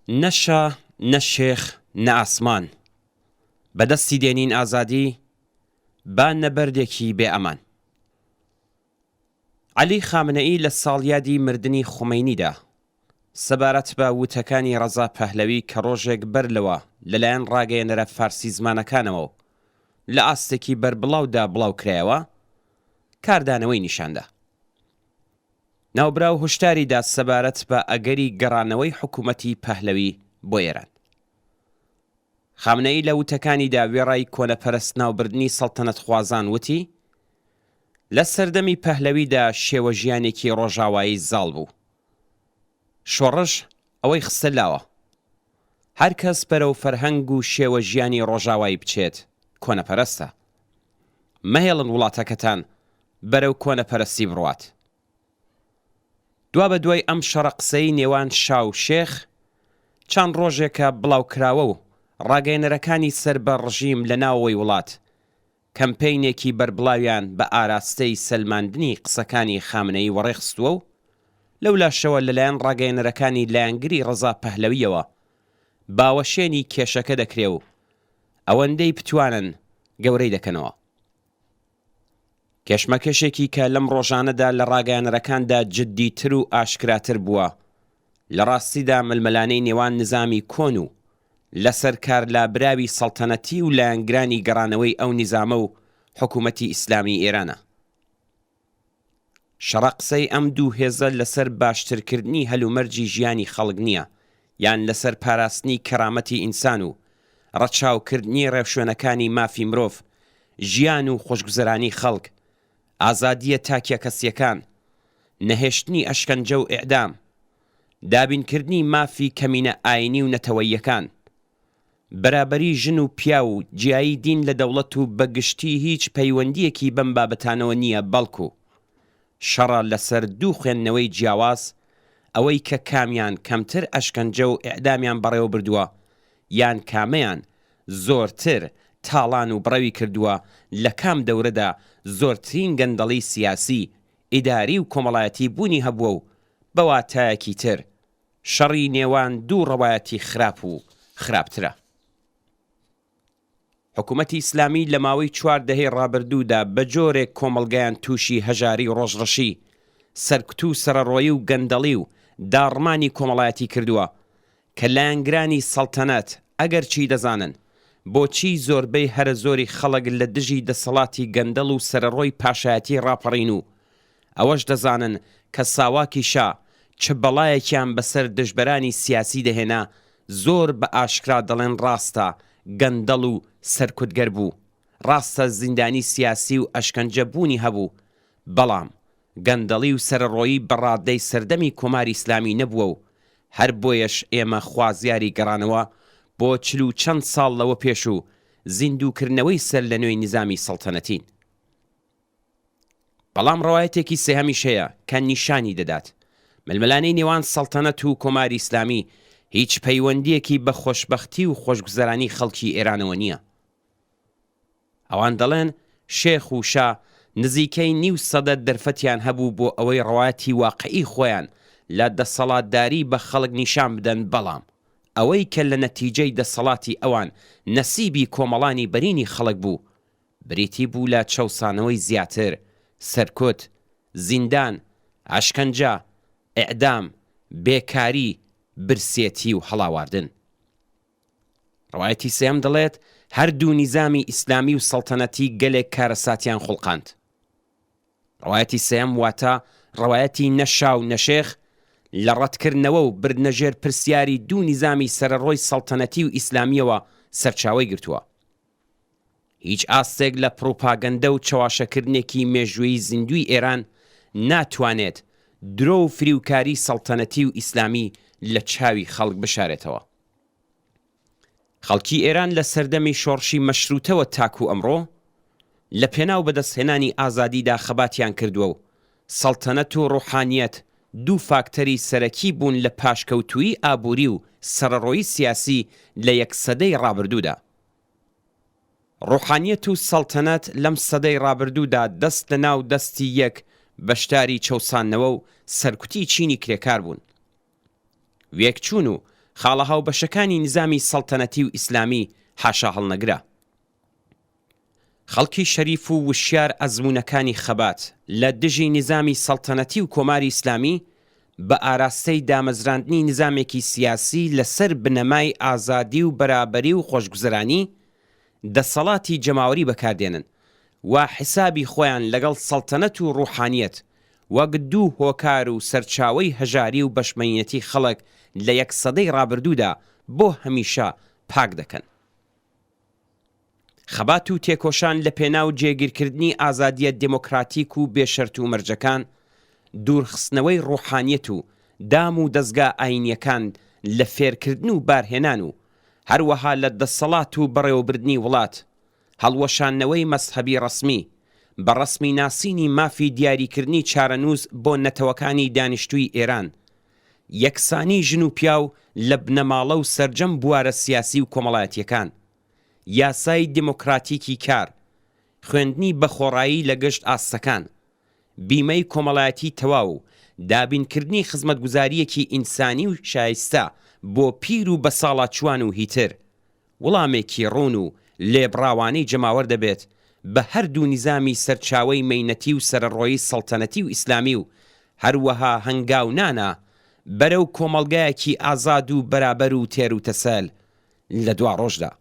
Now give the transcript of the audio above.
نەشە نە شێخ نە ئاسمان بەدەستی دێنین ئازادی با نەبەردێکی بێ ئەمان. عەلی خامنەئی لە ساڵیادی مردنی خومەینیدا سەبارەت بە وتەکانی ڕەزا پەهلەوی کە ڕۆژێک بەرلەوە لەلایەن ڕاگەیەنەرە فارسی زمانەکانەوە و لە ئاستێکی بەربڵاودا بڵاو کرایەوە کاردانەوەی نیشاندا. ناوبراو هشداریدا سەبارەت بە ئەگەری گەڕانەوەی حکوومەتی پەهلەوی بۆ ئێران. خامنەئی لە وتەکانیدا وێڕای کۆنەپەرست ناوبردنی سەڵتەنەت خوازان وتی لە سەردەمی پەهلەویدا شێوە ژیانێکی ڕۆژاوایی زاڵ بوو. شۆڕش ئەوەی خستە لاوە. هەر کەس بەرەو فەرهەنگ و شێوە ژیانی ڕۆژاوایی بچێت کۆنەپەرستە. مەهێڵن وڵاتەکەتان بەرەو کۆنەپەرستی بڕوات. دوا بە دوای ئەم شەڕە قسەی نێوان شا و شێخ چەند ڕۆژێکە بڵاوکراوە و ڕاگەیەنەرەکانی سەر بە ڕژیم لە ناوەوەی وڵات کەمپەینێکی بەربڵاویان بە ئاراستەی سەلماندنی قسەکانی خامنەئی وەڕێخستووە و لەولاشەوە لەلایەن ڕاگەیەنەرەکانی لایەنگری ڕەزا پەهلەویەوە باوەشێنی کێشەکە دەکرێ و ئەوەندەی بتوانن گەورەی دەکەنەوە. کێشمەکێشێکی کە لەم ڕۆژانەدا لە ڕاگەیەنەرەکاندا جددیتر و ئاشکراتر بووە لە ڕاستیدا ململانەی نێوان نظامی کۆن و لەسەر کارلابراوی سەڵتەنەتی و لایەنگرانی گەڕانەوەی ئەو نیزامە و حکوومەتی ئیسلامی ئێرانە. شەڕە قسەی ئەم دوو هێزە لەسەر باشترکردنی هەلومەرجی ژیانی خەڵک نییە یان لەسەر پاراستنی کەرامەتی ئینسان و ڕەچاوکردنی ڕێوشوێنەکانی مافی مرۆڤ، ژیان و خۆشگوزەرانی خەڵک، ئازادیە تاکیە کەسیەکان، نەهێشتنی ئەشکەنجە و ئیعدام، دابینکردنی مافی کەمینە ئاینی و نەتەوەییەکان، بەرابەری ژن و پیا و جیایی دین لە دەوڵەت و بەگشتی هیچ پەیوەندیەکی بەم بابەتانەوە نییە، بەڵکو شەڕە لەسەر دوو خوێندنەوەی جیاواز، ئەوەی کە کامیان کەمتر ئەشکەنجە و ئیعدامیان بەڕێوە بردووە یان کامەیان زۆرتر تاڵان و بڕەوی کردووە لە کام دەورەدا زۆرترین گەندەڵی سیاسی، ئیداری و کۆمەڵایەتی بوونی هەبووە و بەواتایەکی تر شەڕی نێوان دوو ڕەوایەتی خراپ و خراپترە. حکوومەتی ئیسلامی لە ماوەی 4 دەهەی ڕابردوودا بە جۆرێک کۆمەڵگەیان تووشی هەژاری ڕۆژڕەشی، سەرکوت و سەرەڕۆیی و گەندەڵی و داڕمانی کۆمەڵایەتی کردووە کە لایەنگرانی سەڵتەنەت ئەگەر چی دەزانن بۆچی زۆربەی هەرە زۆری خەڵک لە دژی دەسەڵاتی گەندەڵ و سەرەڕۆی پاشایەتی ڕاپەڕین و ئەوەش دەزانن کە ساواکی شا چ بەڵایەکیان بەسەر دژبەرانی سیاسی دەهێنا زۆر بە ئاشکرا دەڵێن ڕاستە گەندەڵ و سەرکوتگەر بوو، ڕاستە زیندانی سیاسی و ئەشکەنجە بوونی هەبوو، بەڵام گەندەڵی و سەرڕۆیی بەڕادەی سەردەمی کۆماری ئیسلامی نەبووە و هەر بۆیەش ئێمە خوازیاری گەڕانەوە بۆ 40 و چەند ساڵ لەوە پێش و زیندووکردنەوەی سەر لە نوێی نظامی سەڵتەنەتین. بەڵام ڕەوایەتێکی سێهەمیش هەیە کە نیشانی دەدات ململانەی نێوان سەڵتەنەت و کۆماری ئیسلامی هیچ پەیوەندیەکی بە خۆشبەختی و خۆشگوزەرانی خەڵکی ئێرانەوە نییە. ئەوان دەڵێن شێخ و شا نزیکەی 9 سەدە دەرفەتیان هەبوو بۆ ئەوەی ڕەوایەتی واقعی خۆیان لە دەسەڵاتداری بە خەڵک نیشان بدەن، بەڵام ئەوەی کە لە نەتیجەی دەسەڵاتی ئەوان نەسیبی کۆمەڵانی بەرینی خەڵک بوو بریتی بوو لە چەوسانەوەی زیاتر، سەرکوت، زیندان، ئاشکەنجە، ئیعدام، بێکاری، برسێتی و هەڵاواردن. ڕەوایەتی سێم دەڵێت هەردوو نیزامی ئیسلامی و سەڵتەنەتی گەلێک کارەساتیان خوڵقاند. ڕەوایەتی سێم واتە ڕەوایەتی نەشا و نەشێخ لە ڕەتکردنەوە و بردنەژێر پرسیاری دوو نیزامی سەرەڕۆی سەڵتەنەتی و ئیسلامیەوە سەرچاوەی گرتووە. هیچ ئاستێک لە پڕۆپاگەندە و چەواشەکردنێکی مێژووی زیندوی ئێران ناتوانێت درۆ و فریوکاری سەڵتەنەتی و ئیسلامی لە چاوی خەڵک بشارێتەوە. خەڵکی ئێران لە سەردەمی شۆڕشی مەشروتەوە تاکو ئەمڕۆ لە پێناو بەدەستهێنانی ئازادیدا خەباتیان کردووە و سەڵتەنەت و ڕوحانیەت دوو فاکتەری سەرەکی بوون لە پاشکەوتووی ئابووری و سەرەڕۆیی سیاسی لە 1 سەدەی ڕابردوودا. ڕوحانیەت و سەڵتەنەت لەم سەدەی ڕابردوودا دەست لە ناو دەستی یەک بەشداری چەوسانەوە و سەرکوتی چینی کرێکار بوون. وێکچوون و خاڵە هاوبەشەکانی نظامی سەڵتەنەتی و ئیسلامی حاشا هەڵنەگرا. خەڵکی شەریف و وشیار ئەزموونەکانی خەبات لە دژی نظامی سەڵتەنەتی و کۆماری ئیسلامی بە ئاراستەی دامەزراندنی نظامێکی سیاسی لەسەر بنەمای ئازادی و بەرابەری و خۆشگوزەرانی دەسەڵاتی جەماوەری بەکاردێنن و حسابی خۆیان لەگەڵ سەڵتەنەت و ڕوحانیەت وەک دوو هۆکار و سەرچاوەی هەژاری و بەشمەنیەتی خەڵک لە 100ی ڕابردوودا بۆ هەمیشە پاک دەکەن. خەبات و تێکۆشان لە پێناو جێگیرکردنی ئازادیە دموکراتیک و بێشەرت و مەرجەکان، دوورخستنەوەی ڕوحانیەت و دام و دەستگا ئاینیەکان لە فێرکردن و بارهێنان و هەروەها لە دەسەڵات و بەڕێوەبردنی وڵات، هەڵوەشانەوەی مەزهەبی ڕەسمی بە ڕەسمی ناسینی مافی دیاریکردنی چارەنووس بۆ نەتەوەکانی دانیشتووی ئێران، یەکسانی ژن و پیاو لە بنەماڵە و سەرجەم بوارە سیاسی و کۆمەڵایەتیەکان، یاسای دموکراتیکی کار، خوێندنی بەخۆڕایی لە گەشت ئاستەکان، بیمەی کۆمەڵایەتی تەواو و دابینکردنی خزمەتگوزاریەکی ئینسانی و شایستە بۆ پیر و بەساڵاتچوان و هیتر، وەڵامێکی ڕوون و لێبڕاوانەی جەماوەر دەبێت بە هەردوو نظامی سەرچاوەی مەینەتی و سەرڕۆیی سەڵتەنەتی و ئیسلامی و هەروەها هەنگاونانە بەرەو کۆمەڵگایەکی ئازاد و بەرابەر و تێر و تەسەل لە دوا ڕۆژدا.